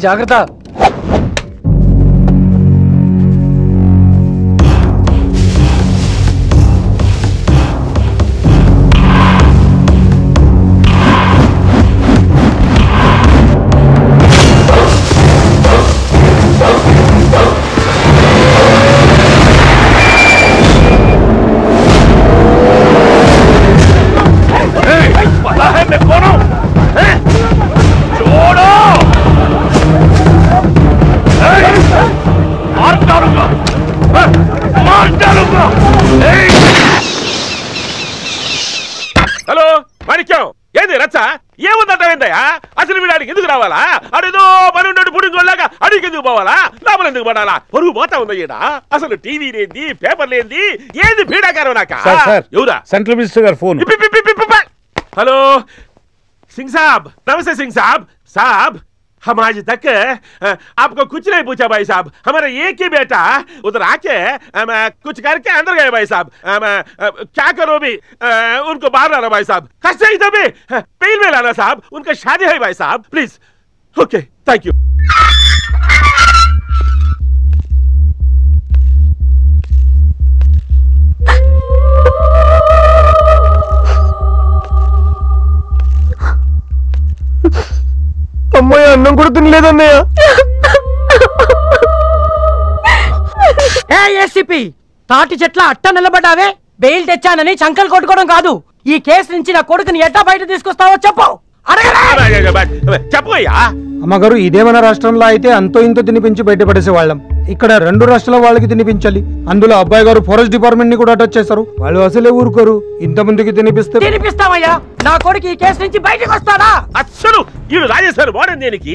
జాగ్రత్త. హలో మాణిక్యం, ఏది రచ్చ? ఏముందంటావేందయ్యా? అసలు వీడానికి ఎందుకు రావాలా? అదేదో పనుండి పుడింగోళ్ళగా అడిగి ఎందుకు పోవాలా? లోపల ఎందుకు పడాలా? పరుగు పోతా ఉందా ఈడ? అసలు టీవీ లేంది, పేపర్ లేంది, ఏది పీడాకారం నాక? ఎవరా? సెంట్రల్ మినిస్టర్ గారు ఫోన్. हेलो सिंह साहब, नमस्ते सिंह साहब। साहब हम आज तक आपको कुछ नहीं पूछा भाई साहब। हमारा एक ही बेटा उधर आके कुछ करके अंदर गए भाई साहब। क्या करो भी उनको बाहर लाना भाई साहब। कष्ट ही तभी पेल में लाना साहब। उनका शादी है भाई साहब, प्लीज। Okay, thank you. అమ్మాయి అన్నం కూడా తినలేదన్నయ్య. ఏసీపీ తాటి చెట్ల అట్ట నిలబడ్డావే. బెయిల్ తెచ్చానని చంకలు కొట్టుకోవడం కాదు. ఈ కేసు నుంచి నా కొడుకుని ఎట్టా బయట తీసుకొస్తావో చెప్పు. చెప్పయ్యా. అమ్మగారు, ఇదే మన రాష్ట్రంలో అయితే అంతో ఇంతో తినిపించి బయటపడేసే వాళ్ళం. ఇక్కడ 2 రాష్ట్రాల వాళ్ళకి తినిపించాలి. అందులో అబ్బాయి గారు ఫారెస్ట్ డిపార్ట్మెంట్ ని కూడా టచ్ చేశారు. వాళ్ళు అసలే ఊరుకోరు. ఇంతమందికి తినిపిస్తామయ్యా. నా కొడుకు ఈ కేసు నుంచి బయటకు వస్తాడా? అసలు ఈడు రాజేశ్వరి వాడడం దేనికి?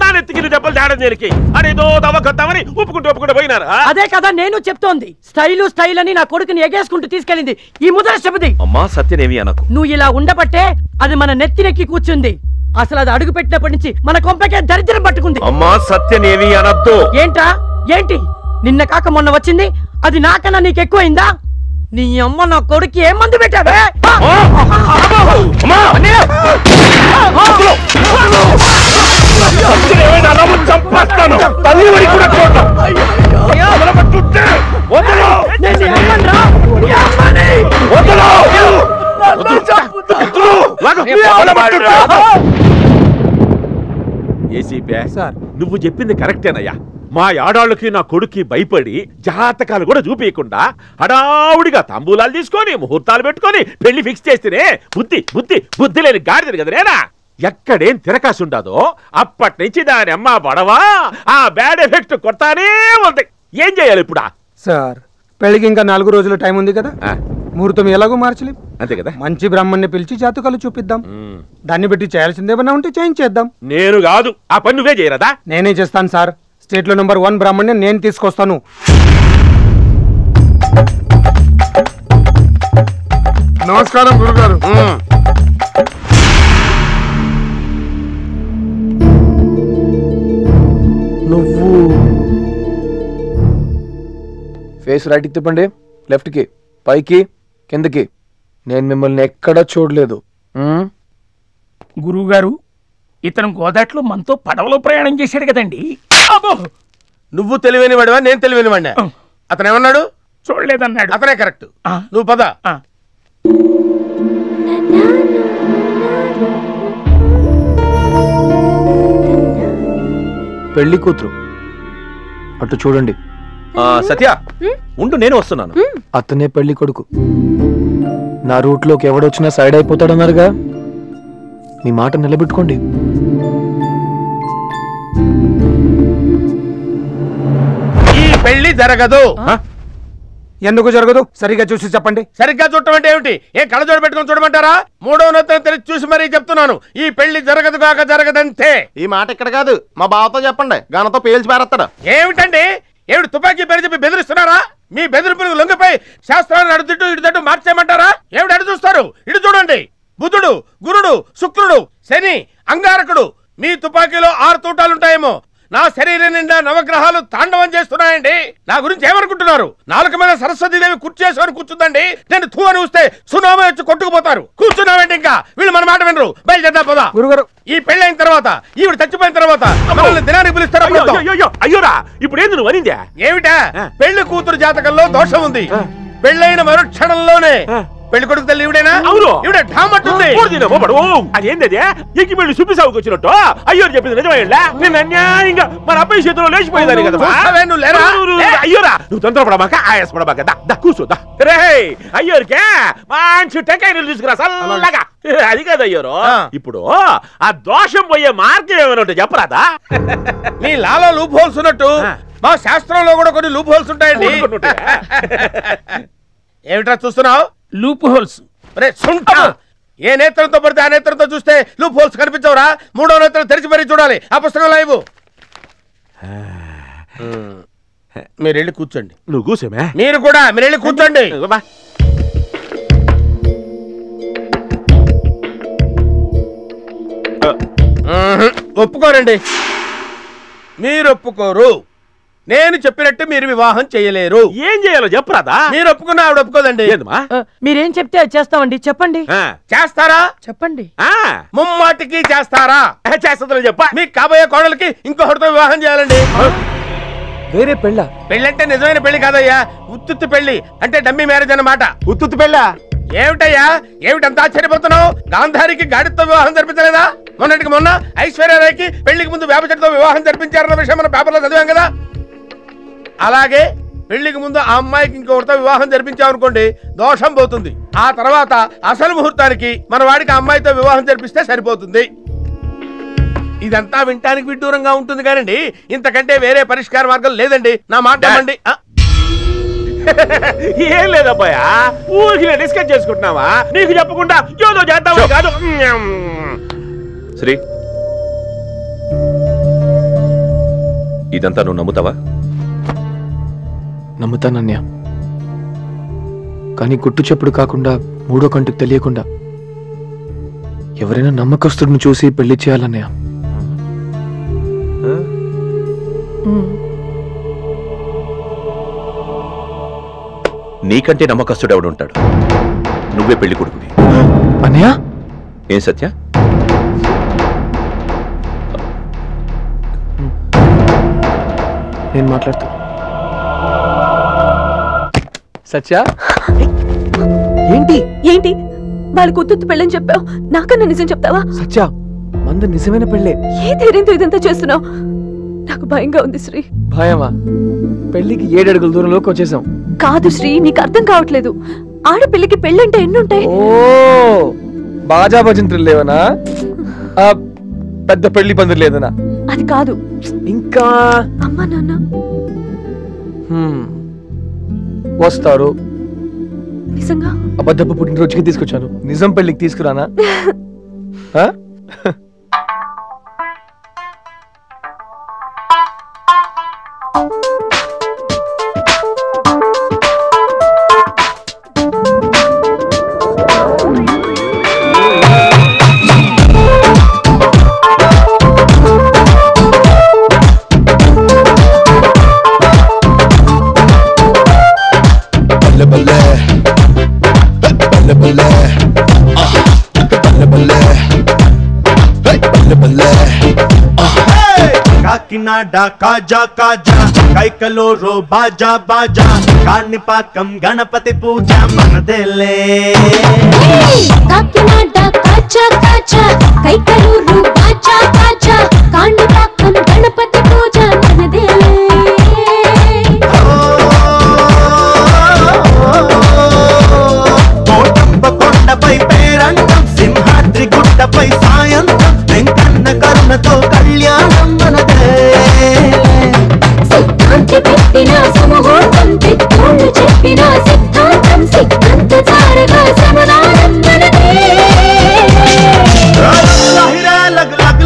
నా నెత్తికి దెబ్బలు తేడం దేనికి? అదేదో దవ్వకొద్దామని ఒప్పుకుంటూ పోయినారా? అదే కదా నేను చెప్తోంది. స్టైల్ అని నా కొడుకుని ఎగేసుకుంటూ తీసుకెళ్ళింది ఈ ముద్రష్టపతి. అమ్మా సత్యనేమి అనకు. నువ్వు ఇలా ఉండబట్టే అది మన నెత్తినెక్కి కూర్చుంది. అసలు అది అడుగు పెట్టినప్పటి నుంచి మన కొంపకే దరిద్రం పట్టుకుంది. అమ్మా సత్యనేమి అనద్దు. ఏంట్రా? ఏంటి? నిన్న కాక మొన్న వచ్చింది. అది నాకన్నా నీకు ఎక్కువైందా? నీ అమ్మ నా కొడుకు ఏ మందు పెట్టావే? నువ్వు చెప్పింది కరెక్టేనయ్యా. మా ఆడాళ్ళకి నా కొడుక్కి భయపడి జాతకాలు కూడా చూపించకుండా హడావుడిగా తాంబూలాలు తీసుకొని ముహూర్తాలు పెట్టుకొని పెళ్లి ఫిక్స్ చేస్తేనే బుద్ధి బుద్ధి బుద్ధి లేని గాడిదని కదనేనా? ఎక్కడేం తిరకాసుండదో అప్పటి నుంచి దాని అమ్మ పడవా ఆ బ్యాడ్ ఎఫెక్ట్ కొడతానే ఉంది. ఏం చేయాలి ఇప్పుడు? సార్, పెళ్లికి ఇంకా 4 రోజుల టైం ఉంది కదా. ముహూర్తం ఎలాగో మార్చలేం, అంతే కదా. మంచి బ్రాహ్మణ్ణి పిలిచి జాతకాలు చూపిద్దాం. దాన్ని బట్టి చేయాల్సిందేమన్నా ఉంటే చేయించేద్దాం. నేను కాదు, ఆ పని నువ్వే చేయరదా? నేనే చేస్తాను సార్. స్టేట్ లో నెంబర్ 1 బ్రాహ్మణ్ణి నేను తీసుకొస్తాను. నమస్కారం గురుగారు. నువ్వు ఫేస్ రైట్కి తిప్పండి, లెఫ్ట్కి, పైకి, కిందకి. నేను మిమ్మల్ని ఎక్కడా చూడలేదు. గురువుగారు, ఇతను గోదాట్లో మనతో పడవలో ప్రయాణం చేశాడు కదండి. నువ్వు తెలివైన వాడివా, నేను తెలివైన వాడినా? అతను ఏమన్నాడు? చూడలేదన్నాడు. అతనే కరెక్ట్. నువ్వు పద. పెళ్లి కూతురు అటు చూడండి. సత్య ఉండు, నేను వస్తున్నాను. అతనే పెళ్లి కొడుకు. నా రూట్ లోకి ఎవడొచ్చినా సైడ్ అయిపోతాడన్నారుగా, మీ మాట నిలబెట్టుకోండి. ఈ పెళ్లి జరగదు. ఎందుకు జరగదు? సరిగ్గా చూసి చెప్పండి. సరిగ్గా చూడటం అంటే ఏమిటి? ఏ కళ్ళజోడు పెట్టుకొని చూడమంటారా? 3వ నెత్తిన తెలిసి చూసి మరీ చెప్తున్నాను, ఈ పెళ్లి జరగదు కాక జరగదంతే. ఈ మాట ఇక్కడ కాదు, మా బావతో చెప్పండి, గనతో పేల్చి పారేస్తాడు. ఏమిటండి? ఏమిటి తుపాకీ పేరు చెప్పి బెదిరిస్తున్నారా? మీ బెదిరింపులకు లొంగిపోయి శాస్త్రాలను అడుగుతూ ఇటు మార్చేయమంటారా? ఏమిటి అడు చూస్తారు? ఇటు చూడండి. బుధుడు, గురుడు, శుక్రుడు, శని, అంగారకుడు మీ తుపాకీలో 6 తూటాలుంటాయేమో. నా శరీరం నిండా నవగ్రహాలు తాండవం చేస్తున్నాయండి. నా గురించి ఏమనుకుంటున్నారు? నాలుక మీద సరస్వతీదేవి కుర్చేసుకొని కూర్చుందండి. నేను తూ అని వస్తే సునామీ వచ్చి కొట్టుకుపోతారు. కూర్చున్నామంటే ఇంకా వీళ్ళు మన మాట వినరు. బయలుదేరదా పోదా. గురుగారు ఈ పెళ్ళైన తర్వాత ఈవిడ చచ్చిపోయిన తర్వాత మనల్ని దినానికి పిలుస్తారా? అయ్యోరా ఇప్పుడు ఏంది నువ్వు అనిందా? ఏమిటా? పెళ్లి కూతురు జాతకంలో దోషం ఉంది. పెళ్ళైన మరుక్షణంలోనే పెళ్లి కొడుకు తల్లి ఈవిడేనా? అవును. ఈవిడ ఢామట్టుంది. అదేందే ఎక్కి పెళ్లి సుబ్బిసాగుకి వచ్చినట్టు అయ్యోరు చెప్పింది నిజమేలా? నేను అన్యాయంగా మన అబ్బాయి చేతిలో లేచిపోయేదాన్ని కదా. నువ్వు లేరా? అయ్యోరా నువ్వు తొందరపడబాక, ఆయాసపడబాక. కూర్చోదా రే. అయ్యోరికే మంచి టెంకాయలు తీసుకురా సల్లగా. అది కాదు అయ్యోరు, ఇప్పుడు ఆ దోషం పోయే మార్గం ఏమైనా ఉంటే చెప్పరాదా? నీ లాలో లూప్ హోల్స్ ఉన్నట్టు మా శాస్త్రంలో కూడా కొన్ని లూప్ హోల్స్ ఉంటాయండి. ఏమిట్రా చూస్తున్నావు? Loop holes. ఏ నేత్రంతో పడితే ఆ నేత్రంతో చూస్తే లూప్ హోల్స్ కనిపించవురా. 3వ నేత్రం తెరిచి మరీ చూడాలి. ఆ పుస్తకం లైవ్. మీరు వెళ్ళి కూర్చోండి. నువ్వు కూర్చోమే. మీరు కూడా మీరు వెళ్ళి కూర్చోండి. ఒప్పుకోరండి. మీరు ఒప్పుకోరు. నేను చెప్పినట్టు మీరు వివాహం చేయలేరు. ఏం చేయాలో చెప్పరాదా? మీరు ఒప్పుకున్నా ఆవిడ ఒప్పుకోదండి. మీరేం చెప్తే అది చేస్తామండి. చెప్పండి. చేస్తారా? చెప్పండి. ముమ్మాటికి చేస్తారా? చేస్తా చెప్ప. మీకు కాబోయే కోడలికి ఇంకొకటితో వివాహం చేయాలండి. వేరే పెళ్ళ? పెళ్ళంటే నిజమైన పెళ్లి కాదయ్యా, ఉత్తుత్తి పెళ్లి. అంటే డమ్మీ మ్యారేజ్ అన్నమాట. ఉత్తుత్తి పెళ్ళ? ఏమిటయ్యా ఏమిటంత ఆశ్చర్యపోతున్నావు? గాంధారికి గాడితో వివాహం జరిపించలేదా? మొన్నటికి మొన్న ఐశ్వర్యరాయ్కి పెళ్లికి ముందు వేప చెట్టుతో వివాహం జరిపించారన్న విషయం మన పేపర్లో చదివాం కదా. అలాగే పెళ్లికి ముందు ఆ అమ్మాయికి ఇంకొకరితో వివాహం జరిపించామనుకోండి, దోషం పోతుంది. ఆ తర్వాత అసలు ముహూర్తానికి మన వాడికి ఆ అమ్మాయితో వివాహం జరిపిస్తే సరిపోతుంది. ఇదంతా వింటానికి విడ్డూరంగా ఉంటుంది కానండి, ఇంతకంటే వేరే పరిష్కార మార్గం లేదండి. నా మాట నమ్మండి. ఏం లేదబ్బాయా, ఊరికి డిస్కస్ చేసుకుంటున్నావా? నీకు చెప్పకుండా ఏదో చేద్దాం కాదు. శ్రీ, ఇదంతా నువ్వు నమ్ముతావా? నమ్ముతానన్యా, కానీ గుట్టు చెప్పుడు కాకుండా 3వ కంటికి తెలియకుండా ఎవరైనా నమ్మకస్తుడిని చూసి పెళ్లి చేయాలన్నయ్య. నీకంటే నమ్మకస్తుడు ఎవడుంటాడు? నువ్వే పెళ్లి కొడుకువి. అన్నయ్య? ఏం సత్య? నేను మాట్లాడుతా. సత్య ఏంటి ఏంటి వాళ్ళకి ఉత్తు పెళ్ళని చెప్పావు, నాకన్నా నిజం చెప్తావా? సత్య, మంద నిజమైన పెళ్ళే. ఏ ధైర్యంతో ఇదంతా చేస్తున్నావు? నాకు భయంగా ఉంది శ్రీ. భయమా? పెళ్లికి 7 అడుగుల దూరంలోకి వచ్చేసాం. కాదు శ్రీ, నీకు అర్థం కావట్లేదు. ఆడపిల్లకి పెళ్ళంటే ఎన్నుంటాయి. ఓ, బాజా భజంత్రులు లేవనా? పెద్ద పెళ్లి పందిరి లేదనా? అది కాదు. ఇంకా అమ్మా నాన్న వస్తారు. నిజంగా? అబద్ధపు పుట్టినరోజుకి తీసుకొచ్చాను, నిజం పెళ్లికి తీసుకురానా? కాకినాడ కాజా కాజా, కైకలూరు బాజా బాజా, కాణిపాకం గణపతి పూజ మనదేలే. కాకినాడ కాజా కాజా, కైకలూరు బాజా బాజా, కాణిపాకం గణపతి పూజ మనదేలే. కోటప్ప కొండపై పేరంటం, సింహాద్రి గుట్టపై సాయంత్రం, వెంకన్న కరుణతో కళ్యాణం మనదే. సిద్ధాంతి పెట్టిన సమూహం, పెద్దోళ్ళు చెప్పిన సిద్ధాంతం, సిద్ధాంత చారగా సమాధానం మనదే. లహిరా లగ్ లగ్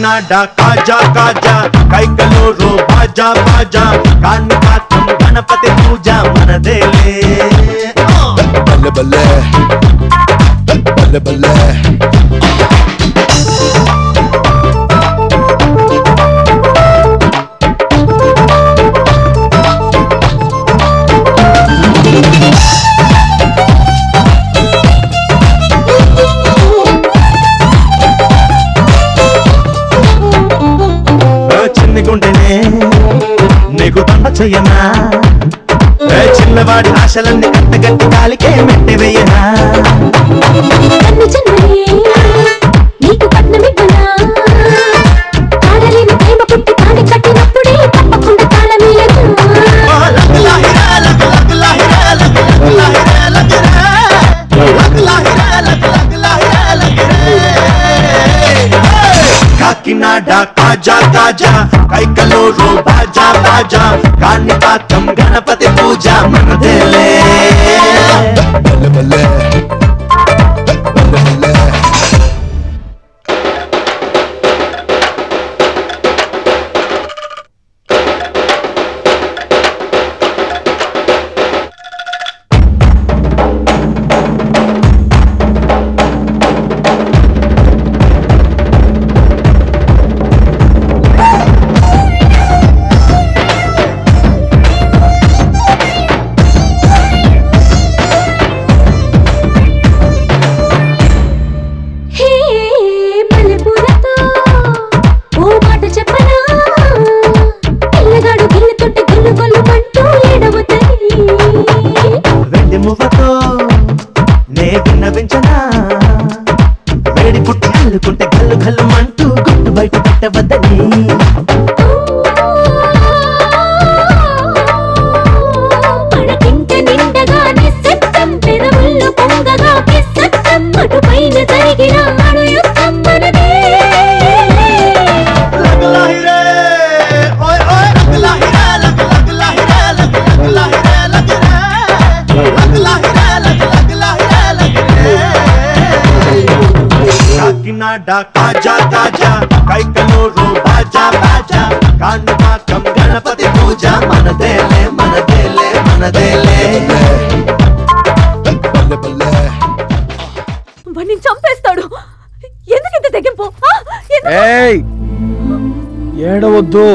కాకినాడ కాజా కాజా కైకలూరు బాజా బాజా కాణిపాకం గణపతి పూజ మనదేలే బల్లె బల్లె బల్లె బల్లె చిన్ని గుండెనే నీకు దండ చెయ్యనా చిన్నవాడి ఆశలన్నీ కట్టగట్టి కాలికే మెట్టి వేయనా నీకు పట్నమివ్వనా కాడలేని ప్రేమ పుట్టి కాడి కట్టినప్పుడే తప్పకుండా తాళమేయను కాకినాడ కాజా కాజా కైకలూరు బాజా బాజా కాణిపాకం గణపతి పూజ మనదేలే బల్లె బల్లె బల్లె బల్లె వేడి పుట్టి అల్లుకుంటే గల్లు గల్లు మంటూ గుట్టు బయట పెట్టవద్దని పడకింట నిండగానే సత్తం పెదవుల్లో పొంగగా సత్తం అటుపైన జరిగిన అణు యుద్ధం మనదే కాకినాడ కాజా కాజా కైకలూరు బాజా బాజా కాణిపాకం గణపతి పూజ మనదేలే మనదేలే మనదేలే వాడిని చంపేస్తాడు. ఎందుకింత తెగింపు? ఏయ్ ఏడవద్దు.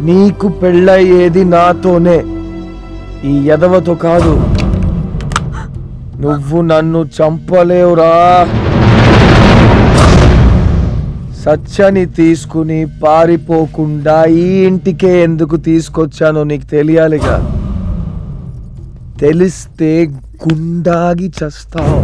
నీకు పెళ్ళయ్యేది నాతోనే, ఈ ఎదవతో కాదు. నువ్వు నన్ను చంపలేవురా. సత్యని తీసుకుని పారిపోకుండా ఈ ఇంటికే ఎందుకు తీసుకొచ్చానో నీకు తెలియాలిగా. తెలిస్తే గుండాగి చస్తావు.